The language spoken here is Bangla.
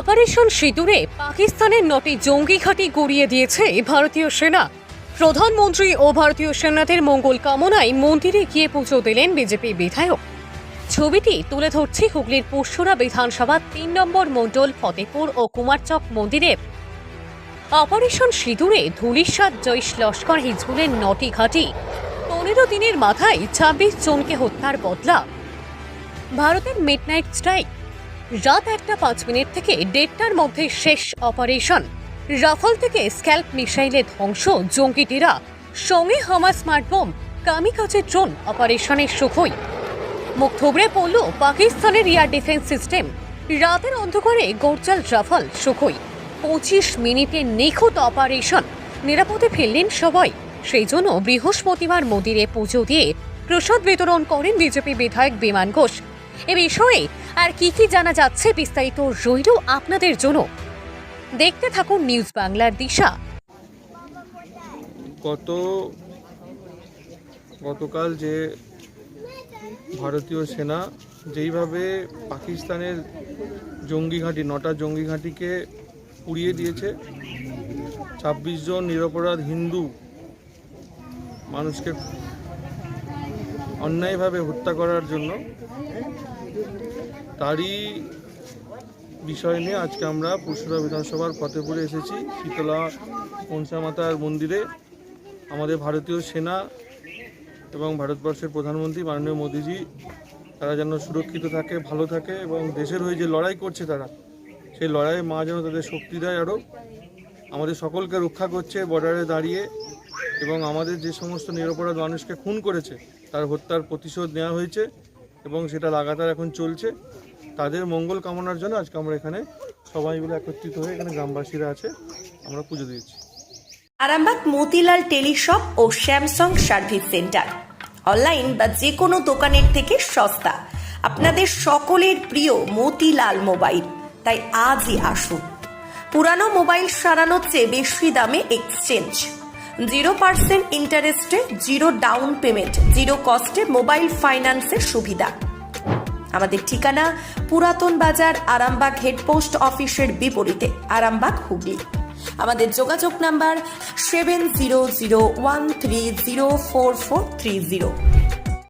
অপারেশন সিঁদুরে পাকিস্তানের 9টি জঙ্গি ঘাঁটি গুঁড়িয়ে দিয়েছে ভারতীয় সেনা। প্রধানমন্ত্রী ও ভারতীয় সেনাদের মঙ্গল কামনায় মন্দিরে গিয়ে পুজো দিলেন বিজেপি বিধায়ক। ছবিটি তুলে ধরছে হুগলির পুষ্যরা বিধানসভা 3 নম্বর মণ্ডল ফতেপুর ও কুমারচক মন্দিরের। অপারেশন সিঁদুরে ধুলিস্বাদ জৈশ লস্কর হিজবুলের 9টি ঘাঁটি 15 দিনের মাথায় 26 জনকে হত্যার বদলা। ভারতের মিডনাইট স্ট্রাইক, রাত 1:05 থেকে 1:30টার মধ্যে শেষ অপারেশন। রাফাল থেকে স্ক্যাল্প মিসাইলে ধ্বংস জঙ্গিটিরা, সঙ্গে হামাস স্মার্টবোম, কামিকাজে ড্রোন অপারেশনের সুখই। মুখ থুবড়ে পড়ল পাকিস্তানের এয়ার ডিফেন্স সিস্টেম। রাতের অন্ধকারে গর্জাল রাফাল সুখই। 25 মিনিটের নিখুঁত অপারেশন, নিরাপদে ফিরলেন সবাই। সেই জন্য বৃহস্পতিবার মন্দিরে পুজো দিয়ে প্রসাদ বিতরণ করেন বিজেপি বিধায়ক বিমান ঘোষ। এ বিষয়ে আর কি জানা যাচ্ছে বিস্তারিত রইল আপনাদের জন্য। দেখতে থাকুন নিউজ বাংলার দিশা। গতকাল যে ভারতীয় সেনা যেইভাবে পাকিস্তানের জঙ্গি ঘাঁটি 9টা জঙ্গি ঘাঁটিকে উড়িয়ে দিয়েছে, 26 জন নিরপরাধ হিন্দু মানুষকে অন্যায়ভাবে হত্যা করার জন্য, তারই বিষয় নিয়ে আজকে আমরা পুষ্যরা বিধানসভার ফতেপুরে এসেছি। শীতলা মনসা মাতার মন্দিরে আমাদের ভারতীয় সেনা এবং ভারতবর্ষের প্রধানমন্ত্রী মাননীয় মোদীজি তারা যেন সুরক্ষিত থাকে, ভালো থাকে এবং দেশের হয়ে যে লড়াই করছে তারা, সেই লড়াইয়ে মা যেন তাদের শক্তি দেয়, আরও আমাদের সকলকে রক্ষা করছে বর্ডারে দাঁড়িয়ে। এবং আমাদের যে সমস্ত নিরপরাধ মানুষকে খুন করেছে তার হত্যার প্রতিশোধ নেওয়া হয়েছে এবং সেটা লাগাতার এখন চলছে। তাদের মঙ্গল কামনার জন্য আজকে আমরা এখানে সবাই মিলে একত্রিত হয়ে এখানে গ্রামবাসীরা আছে, আমরা পুজো দিয়েছি। আরামবাগ মতিলাল টেলিশপ ও স্যামসাং সার্ভিস সেন্টার, অনলাইন বা যে কোনো দোকানের থেকে সস্তা। আপনাদের সকলের প্রিয় মতিলাল মোবাইল, তাই আজই আসুন। পুরানো মোবাইল সারানোর চেয়ে বেশি দামে এক্সচেঞ্জ, 0% ইন্টারেস্টে, 0 ডাউন পেমেন্ট, 0 কস্টে মোবাইল ফাইন্যান্সের সুবিধা। আমাদের ঠিকানা পুরাতন বাজার, আরামবাগ হেডপোস্ট অফিসের বিপরীতে, আরামবাগ, হুগলি। আমাদের যোগাযোগ নাম্বার 7001304430।